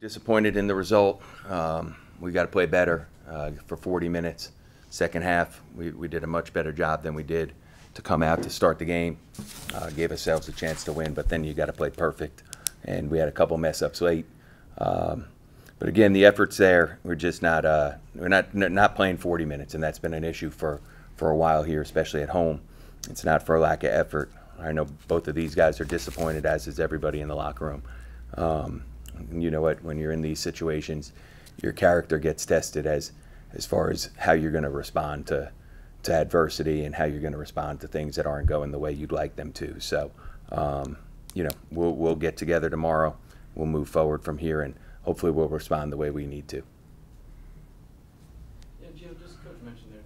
Disappointed in the result. We got to play better for 40 minutes. Second half, we did a much better job than we did to come out to start the game. Gave ourselves a chance to win, but then you got to play perfect. And we had a couple mess ups late. But again, the effort's there. We're just not not playing 40 minutes, and that's been an issue for a while here, especially at home. It's not for a lack of effort. I know both of these guys are disappointed, as is everybody in the locker room. You know what? When you're in these situations, your character gets tested as far as how you're going to respond to adversity and how you're going to respond to things that aren't going the way you'd like them to. So, you know, we'll get together tomorrow. We'll move forward from here, and hopefully we'll respond the way we need to. Yeah, Jim, just Coach mentioned there,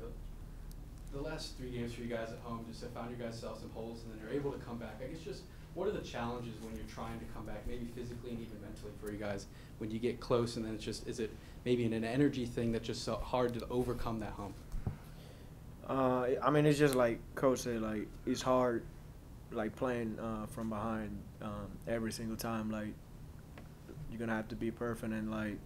the last 3 games for you guys at home, just found you guys self some holes, and then you're able to come back. I guess just what are the challenges when you're trying to come back, maybe physically and even mentally for you guys, when you get close, and then it's just, is it maybe an energy thing that's just so hard to overcome that hump? I mean, it's just like Coach said, like, it's hard, like, playing from behind every single time. Like, you're gonna have to be perfect, and like,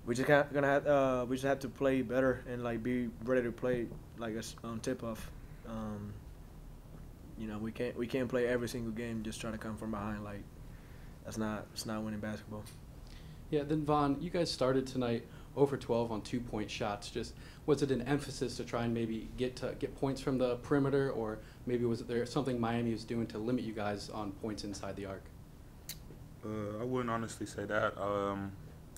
we just have to play better and like be ready to play like on tip off. You know, we can't play every single game just trying to come from behind. Like, it's not winning basketball. Yeah, then Vaughn, you guys started tonight 0 for 12 on 2-point shots. Just was it an emphasis to try and maybe get points from the perimeter, or maybe was there something Miami was doing to limit you guys on points inside the arc? I wouldn't honestly say that.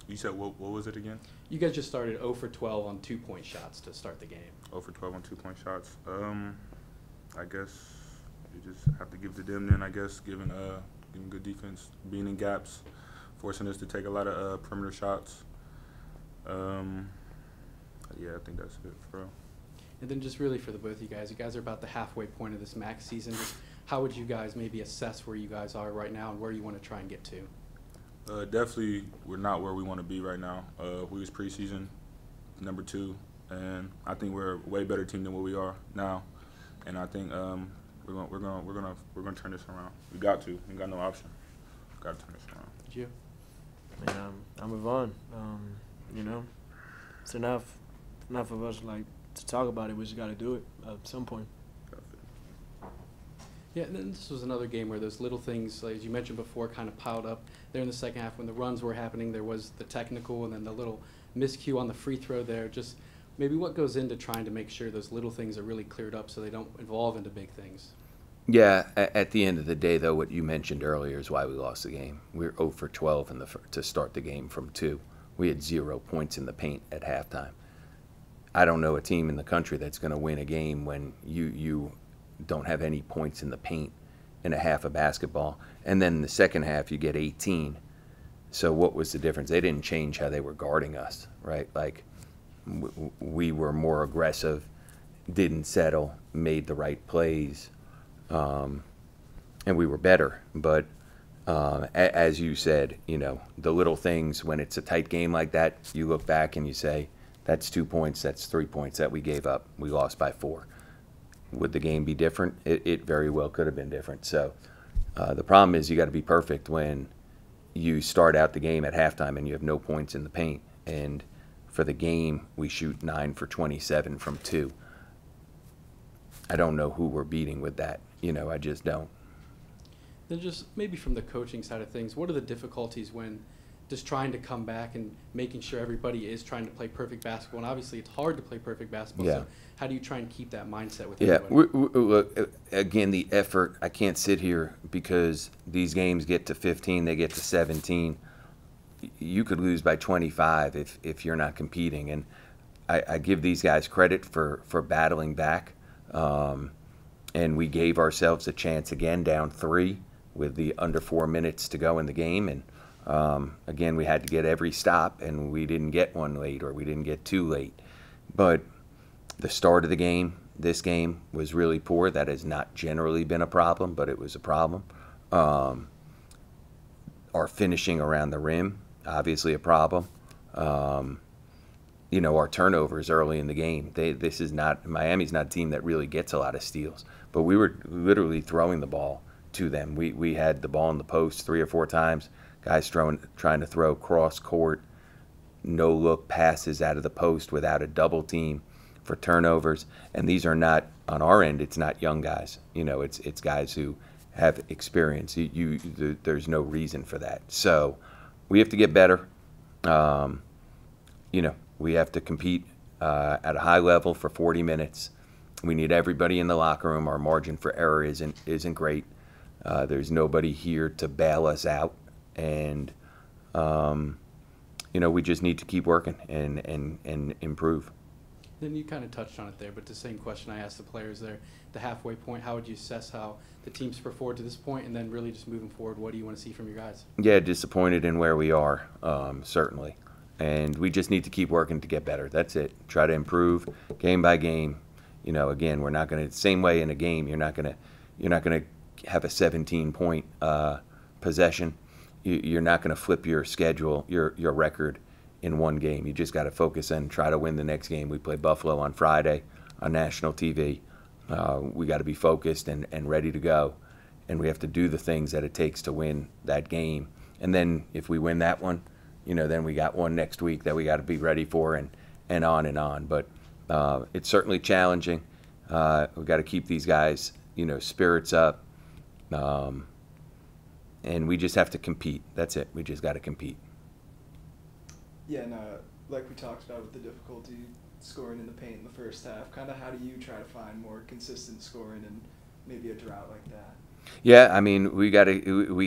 You said what was it again? You guys just started 0 for 12 on 2-point shots to start the game. 0 for 12 on 2-point shots. I guess you just have to give to them then, I guess, giving good defense, being in gaps, forcing us to take a lot of perimeter shots. Yeah, I think that's it for real. And then just really for the both of you guys are about the halfway point of this MAC season. Just how would you guys maybe assess where you guys are right now and where you want to try and get to? Definitely, we're not where we want to be right now. We was preseason number 2, and I think we're a way better team than what we are now. And I think we're gonna turn this around. We got to. We got no option. Got to turn this around. Did you? I mean, I'm with Vaughn. You know, it's enough of us like to talk about it. We just got to do it at some point. Yeah, and then this was another game where those little things, like as you mentioned before, kind of piled up there in the second half. When the runs were happening, there was the technical and then the little miscue on the free throw there. Just maybe what goes into trying to make sure those little things are really cleared up so they don't evolve into big things? Yeah, at the end of the day, though, what you mentioned earlier is why we lost the game. We were 0 for 12 to start the game from 2. We had 0 points in the paint at halftime. I don't know a team in the country that's going to win a game when you don't have any points in the paint in a half of basketball. And then in the second half, you get 18. So what was the difference? They didn't change how they were guarding us, right? Like, we were more aggressive, didn't settle, made the right plays, and we were better. But as you said, you know, the little things, when it's a tight game like that, you look back and you say, that's 2 points, that's 3 points that we gave up. We lost by 4. Would the game be different? It very well could have been different. So the problem is you got to be perfect when you start out the game at halftime and you have no points in the paint. And for the game, we shoot 9 for 27 from 2. I don't know who we're beating with that. You know, I just don't. Then just maybe from the coaching side of things, what are the difficulties when just trying to come back and making sure everybody is trying to play perfect basketball? And obviously it's hard to play perfect basketball. Yeah. So how do you try and keep that mindset with Yeah, everybody? look, again, the effort, I can't sit here because these games get to 15, they get to 17. You could lose by 25 if you're not competing. And I give these guys credit for battling back. And we gave ourselves a chance again, down 3 with the under 4 minutes to go in the game. And again, we had to get every stop, and we didn't get one late, or we didn't get 2 late. But the start of the game, this game, was really poor. That has not generally been a problem, but it was a problem. Our finishing around the rim, obviously a problem. You know, our turnovers early in the game. Miami's not a team that really gets a lot of steals, but we were literally throwing the ball to them. We had the ball in the post 3 or 4 times, Guys trying to throw cross court, no look passes out of the post without a double team for turnovers. And these are not, on our end, it's not young guys. You know, it's guys who have experience. There's no reason for that. So we have to get better. You know, we have to compete at a high level for 40 minutes. We need everybody in the locker room. Our margin for error isn't great. There's nobody here to bail us out. And, you know, we just need to keep working and improve. Then you kind of touched on it there, but the same question I asked the players there, the halfway point, how would you assess how the team's performed to this point, and then really just moving forward, what do you want to see from your guys? Yeah, disappointed in where we are, certainly. And we just need to keep working to get better. That's it. Try to improve game by game. You know, again, we're not going to, same way in a game, you're not going to have a 17-point possession. You're not going to flip your schedule, your record in one game. You just got to focus and try to win the next game. We play Buffalo on Friday on national TV. We got to be focused and ready to go, and we have to do the things that it takes to win that game. And then if we win that one, you know, then we got one next week that we got to be ready for, and on and on. But it's certainly challenging. We've got to keep these guys, you know, spirits up, and we just have to compete. That's it. We just got to compete. Yeah, and like we talked about with the difficulty scoring in the paint in the first half, kind of how do you try to find more consistent scoring in maybe a drought like that? Yeah, I mean, we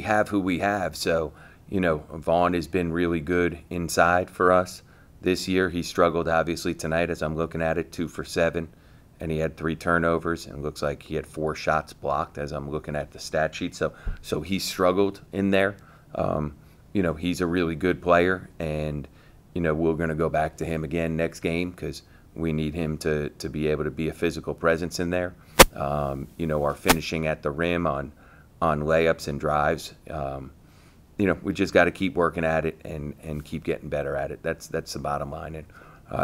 have who we have. So, you know, Vaughn has been really good inside for us this year. He struggled obviously tonight as I'm looking at it, 2 for 7, and he had 3 turnovers, and it looks like he had 4 shots blocked as I'm looking at the stat sheet. So he struggled in there. You know, he's a really good player, and you know, we're going to go back to him again next game because we need him to be able to be a physical presence in there. You know, our finishing at the rim on layups and drives. You know, we just got to keep working at it and keep getting better at it. That's the bottom line, and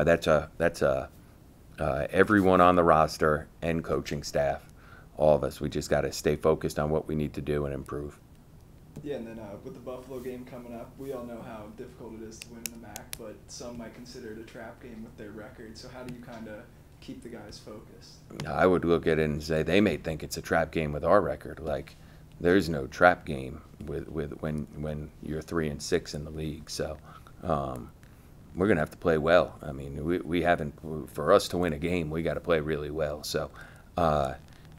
that's everyone on the roster and coaching staff, all of us. We just got to stay focused on what we need to do and improve. Yeah, and then with the Buffalo game coming up, we all know how difficult it is to win in the MAC, but some might consider it a trap game with their record. So how do you kind of keep the guys focused? I would look at it and say they may think it's a trap game with our record. Like, there's no trap game with when you're 3-6 in the league. So we're gonna have to play well. I mean, we haven't, for us to win a game, we got to play really well. So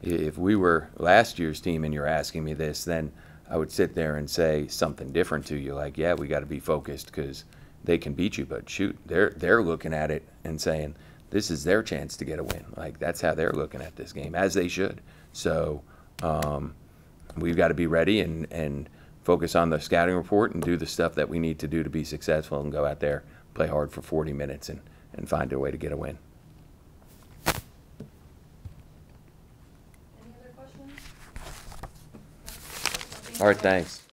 if we were last year's team and you're asking me this, then I would sit there and say something different to you, like, yeah, we got to be focused because they can beat you, but shoot, they're looking at it and saying this is their chance to get a win. Like, that's how they're looking at this game, as they should. So we've got to be ready and focus on the scouting report and do the stuff that we need to do to be successful and go out there, play hard for 40 minutes and find a way to get a win. Any other questions? All right, thanks.